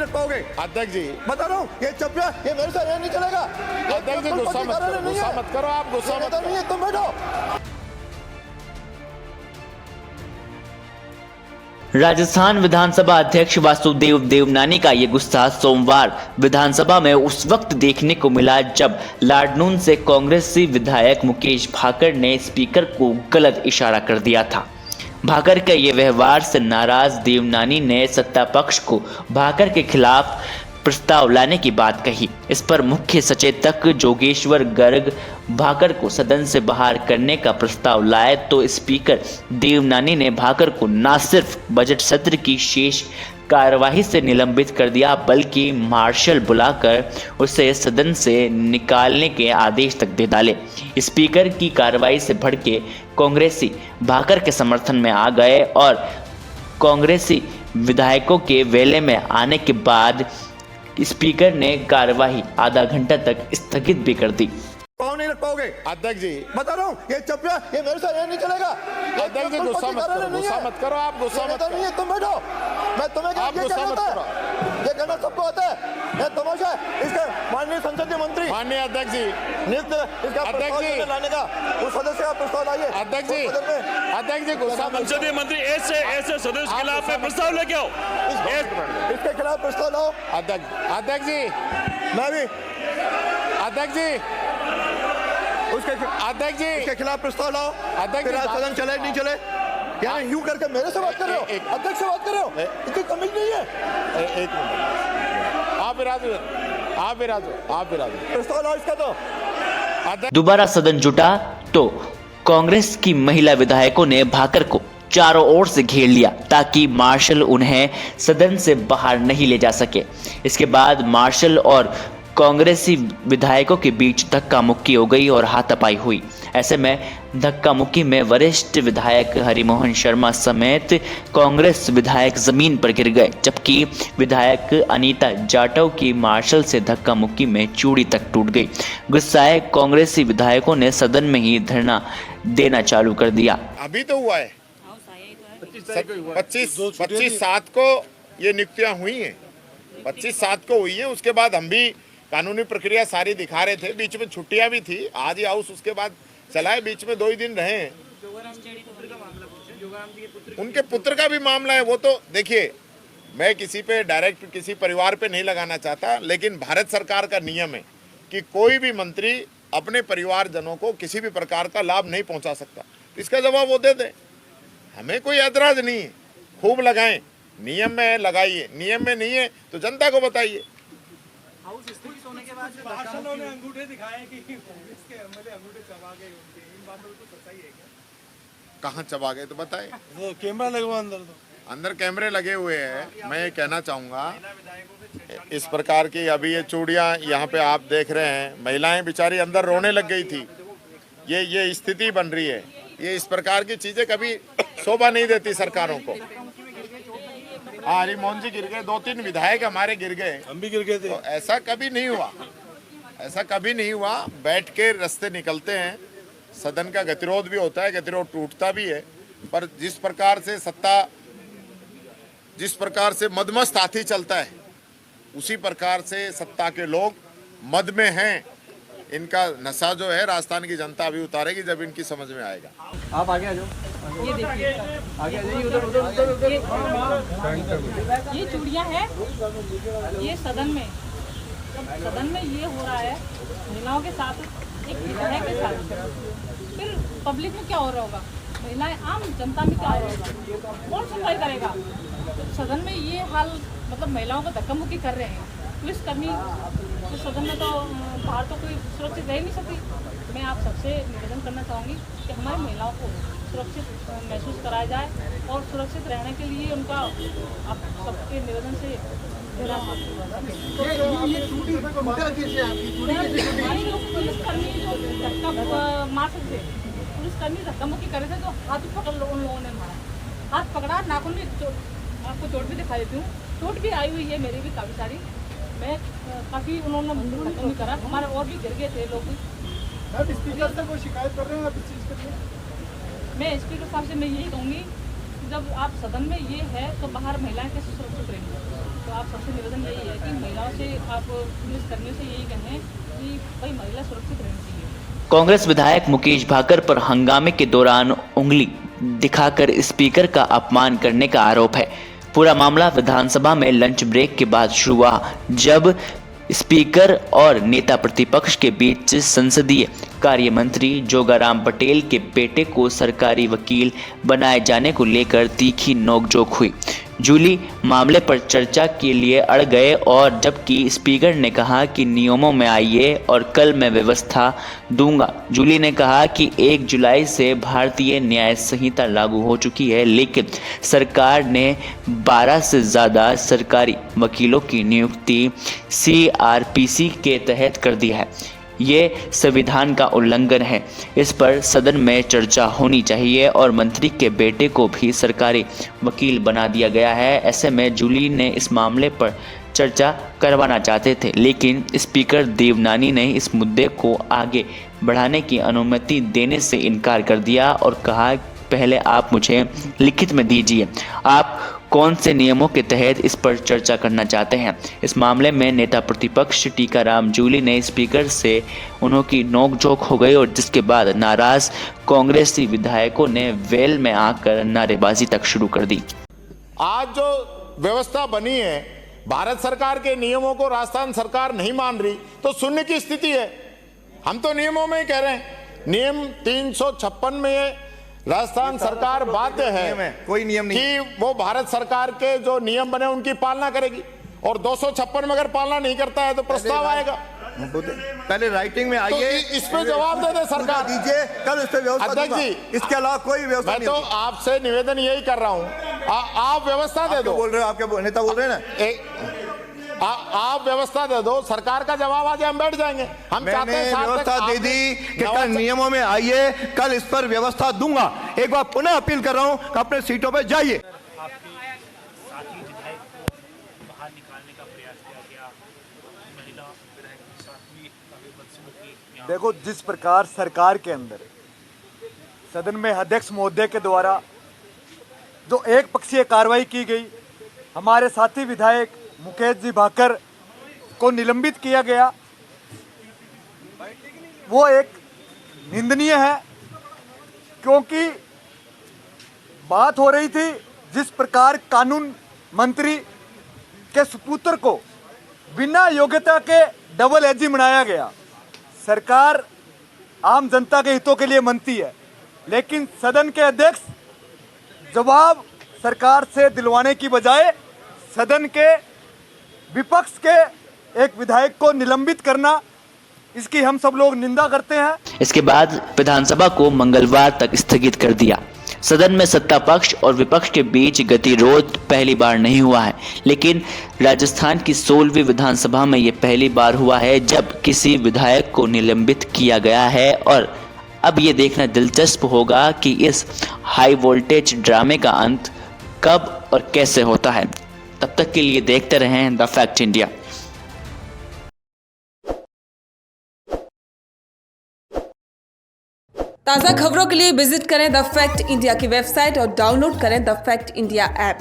नहीं रख पाओगे अध्यक्ष जी, बता रहा हूँ, ये चप्पा ये मेरे से नहीं चलेगा। अध्यक्ष जी गुस्सा मत करो, गुस्सा मत करो, आप गुस्सा मत करो। नहीं है, तुम बैठो। राजस्थान विधानसभा अध्यक्ष वासुदेव देवनानी का ये गुस्सा सोमवार विधानसभा में उस वक्त देखने को मिला जब लाडनून से कांग्रेसी विधायक मुकेश भाकर ने स्पीकर को गलत इशारा कर दिया था। भाकर के ये व्यवहार से नाराज देवनानी ने सत्ता पक्ष को भाकर के खिलाफ प्रस्ताव लाने की बात कही। इस पर मुख्य सचेतक जोगेश्वर गर्ग भाकर को सदन से बाहर करने का प्रस्ताव लाए तो स्पीकर देवनानी ने भाकर को न सिर्फ बजट सत्र की शेष कार्यवाही से निलंबित कर दिया बल्कि मार्शल बुलाकर उसे सदन से निकालने के आदेश तक दे डाले। स्पीकर की कार्रवाई से भड़के कांग्रेसी भाकर के समर्थन में आ गए और कांग्रेसी विधायकों के वेले में आने के बाद स्पीकर ने कार्यवाही आधा घंटा तक स्थगित भी कर दी। पाँव नहीं रख पाओगे अध्यक्ष जी, बता रहा हूँ, ये चप्पा ये मेरे से नहीं चलेगा। अध्यक्ष जी गुस्सा मत करो, गुस्सा मत करो, आप गुस्सा मत नहीं है, तुम बैठो। मैं तुम्हें आप गुस्सा मत करो। ये कहना सबको आता है। ये तमाशा है। इसके माननीय संसदीय मंत्री माननीय अध्यक्ष जी, नियुक्त इसका प्रस्ताव लाने का उस सदस्य का प्रस्ताव लाइए। अध्यक्ष जी गुस्सा मत संसदीय मंत्री ऐसे सदस्य के खिलाफ प्रस्ताव लेके आओ, इसके खिलाफ प्रस्ताव लाओ। अध्यक्ष जी, मैं भी अध्यक्ष जी, अध्यक्ष जी इसके खिलाफ प्रस्ताव लाओ। अध्यक्ष जी, फिर आज सदन चले नहीं चले, यानी यूं करके मेरे से बात कर रहे हो, अध्यक्ष से बात कर रहे हो, इतनी तमीज नहीं है। एक मिनट, आप विराज प्रस्ताव लाओ इसका तो। दोबारा सदन जुटा तो कांग्रेस की महिला विधायकों ने भाकर को चारों ओर से घेर लिया ताकि मार्शल उन्हें सदन से बाहर नहीं ले जा सके। इसके बाद मार्शल और कांग्रेसी विधायकों के बीच धक्का मुक्की हो गई और हाथापाई हुई। ऐसे में धक्का मुक्की में वरिष्ठ विधायक हरिमोहन शर्मा समेत कांग्रेस विधायक जमीन पर गिर गए जबकि विधायक अनीता जाटव की मार्शल से धक्का मुक्की में चूड़ी तक टूट गई। गुस्साए कांग्रेसी विधायकों ने सदन में ही धरना देना चालू कर दिया। अभी तो हुआ है 25/7 को ये नियुक्तियां हुई हैं, 25/7 को हुई हैं। उसके बाद हम भी कानूनी प्रक्रिया सारी दिखा रहे थे, बीच में छुट्टियां भी थी, आज ही हाउस उसके बाद चला है, बीच में 2 ही दिन रहे हैं। उनके पुत्र का भी मामला है, वो तो देखिए मैं किसी पे डायरेक्ट किसी परिवार पे नहीं लगाना चाहता, लेकिन भारत सरकार का नियम है कि कोई भी मंत्री अपने परिवारजनों को किसी भी प्रकार का लाभ नहीं पहुंचा सकता। इसका जवाब वो दे दें, हमें कोई ऐतराज नहीं है, खूब लगाएं, नियम में है लगाइए, नियम में नहीं है तो जनता को बताइए। अंगूठे दिखाए कि कांग्रेस के एमएलए अंगूठे चबा गए उनके, इन बातों तो सच्चाई है क्या? कहाँ चबा गए तो बताएं। वो कैमरा लगवा अंदर कैमरे लगे हुए हैं। मैं ये कहना चाहूँगा इस प्रकार की अभी ये चूड़ियाँ यहाँ पे आप देख रहे हैं, महिलाएं बेचारी अंदर रोने लग गई थी। ये स्थिति बन रही है, ये इस प्रकार की चीजें कभी शोभा नहीं देती सरकारों को। हरिमोहन जी गिर गए, 2-3 विधायक हमारे गिर गए, हम भी गिर गए थे। तो ऐसा कभी नहीं हुआ, ऐसा कभी नहीं हुआ। बैठ के रास्ते निकलते हैं, सदन का गतिरोध भी होता है, गतिरोध टूटता भी है, पर जिस प्रकार से मदमस्त हाथी चलता है उसी प्रकार से सत्ता के लोग मद में हैं। इनका नशा जो है राजस्थान की जनता अभी उतारेगी जब इनकी समझ में आएगा। आप आगे आ जाओ, ये देखिए आगे आ जाइए, उधर ये चूड़ियां हैं, ये सदन में ये हो रहा है महिलाओं के साथ, एक विधायक के साथ, फिर पब्लिक में क्या हो रहा होगा, महिलाएं आम जनता में क्या हो रहा होगा, कौन सुनवाई करेगा? सदन में ये हाल, मतलब महिलाओं को धक्का मुक्की कर रहे हैं पुलिसकर्मी, तो सदन में तो बाहर तो कोई सुरक्षित रह नहीं सकती। मैं आप सबसे निवेदन करना चाहूँगी कि हमारी महिलाओं को सुरक्षित महसूस कराया जाए और सुरक्षित रहने के लिए उनका आप सबके निवेदन से पुलिसकर्मी जो धक्का मार सकते, पुलिसकर्मी धक्का मुक्की कर रहे थे तो हाथ पकड़ लो, उन लोगों ने मारा, हाथ पकड़ा, नाखून भी आपको चोट भी दिखा देती हूँ, चोट भी आई हुई है मेरी भी काफ़ी सारी। मैं काफ़ी उन्होंने धक्का नहीं करा, हमारे और भी गिर गए थे लोग। स्पीकर से कोई शिकायत कर रहे हैं आप इस चीज़ के लिए? मैं स्पीकर साहब से मैं यही कहूँगी, जब आप सदन में ये है तो बाहर महिलाएं कैसे सुरक्षित रहेंगी? तो आप सबसे निवेदन यही है कि महिलाओं से आप पुलिस कर्मियों से यही कहें कि भाई महिला सुरक्षित रहनी चाहिए। कांग्रेस विधायक मुकेश भाकर पर हंगामे के दौरान उंगली दिखाकर स्पीकर का अपमान करने का आरोप है। पूरा मामला विधानसभा में लंच ब्रेक के बाद शुरू हुआ, जब स्पीकर और नेता प्रतिपक्ष के बीच संसदीय कार्य मंत्री जोगाराम पटेल के बेटे को सरकारी वकील बनाए जाने को लेकर तीखी नोकझोंक हुई। जूली मामले पर चर्चा के लिए अड़ गए और जबकि स्पीकर ने कहा कि नियमों में आइए और कल मैं व्यवस्था दूंगा। जूली ने कहा कि 1 जुलाई से भारतीय न्याय संहिता लागू हो चुकी है, लेकिन सरकार ने 12 से ज़्यादा सरकारी वकीलों की नियुक्ति CRPC के तहत कर दी है। ये संविधान का उल्लंघन है। इस पर सदन में चर्चा होनी चाहिए और मंत्री के बेटे को भी सरकारी वकील बना दिया गया है। ऐसे में जूली ने इस मामले पर चर्चा करवाना चाहते थे, लेकिन स्पीकर देवनानी ने इस मुद्दे को आगे बढ़ाने की अनुमति देने से इनकार कर दिया और कहा, पहले आप मुझे लिखित में दीजिए आप कौन से नियमों के तहत इस पर चर्चा करना चाहते हैं। इस मामले में नेता प्रतिपक्ष टीकाराम जूली ने स्पीकर से उनकी नोकझोंक हो गई और जिसके बाद नाराज कांग्रेसी विधायकों ने वेल में आकर नारेबाजी तक शुरू कर दी। आज जो व्यवस्था बनी है, भारत सरकार के नियमों को राजस्थान सरकार नहीं मान रही तो शून्य की स्थिति है। हम तो नियमों में ही कह रहे हैं, नियम 356 में राजस्थान सरकार बाध्य है कोई नियम नहीं कि वो भारत सरकार के जो नियम बने उनकी पालना करेगी, और 256 में अगर पालना नहीं करता है तो प्रस्ताव आएगा। पहले राइटिंग में आइए, तो इस पे जवाब दे दे सरकार दीजिए, कल इस पे व्यवस्था अध्यक्ष जी, इसके अलावा कोई व्यवस्था मैं नहीं तो होगी। आपसे निवेदन यही कर रहा हूँ, आप व्यवस्था दे दो। बोल रहे हो, आपके नेता बोल रहे हैं ना, आप व्यवस्था दे दो, सरकार का जवाब आ जाए, हम बैठ जाएंगे। हम चाहते हैं व्यवस्था दे दी कि कल नियमों में आइए, कल इस पर व्यवस्था दूंगा। एक बार पुनः अपील कर रहा हूं कि अपने सीटों पर जाइए। देखो, जिस प्रकार सरकार के अंदर सदन में अध्यक्ष महोदय के द्वारा जो एक पक्षीय कार्रवाई की गई, हमारे साथी विधायक मुकेश जी भाकर को निलंबित किया गया, वो एक निंदनीय है। क्योंकि बात हो रही थी जिस प्रकार कानून मंत्री के सुपुत्र को बिना योग्यता के डबल एजी बनाया गया। सरकार आम जनता के हितों के लिए मनती है, लेकिन सदन के अध्यक्ष जवाब सरकार से दिलवाने की बजाय सदन के विपक्ष के एक विधायक को निलंबित करना, इसकी हम सब लोग निंदा करते हैं। इसके बाद विधानसभा को मंगलवार तक स्थगित कर दिया। सदन में सत्ता पक्ष और विपक्ष के बीच गतिरोध पहली बार नहीं हुआ है, लेकिन राजस्थान की 16वीं विधानसभा में ये पहली बार हुआ है जब किसी विधायक को निलंबित किया गया है। और अब ये देखना दिलचस्प होगा कि इस हाई वोल्टेज ड्रामे का अंत कब और कैसे होता है। तब तक के लिए देखते रहें द फैक्ट इंडिया। ताज़ा खबरों के लिए विजिट करें द फैक्ट इंडिया की वेबसाइट और डाउनलोड करें द फैक्ट इंडिया ऐप।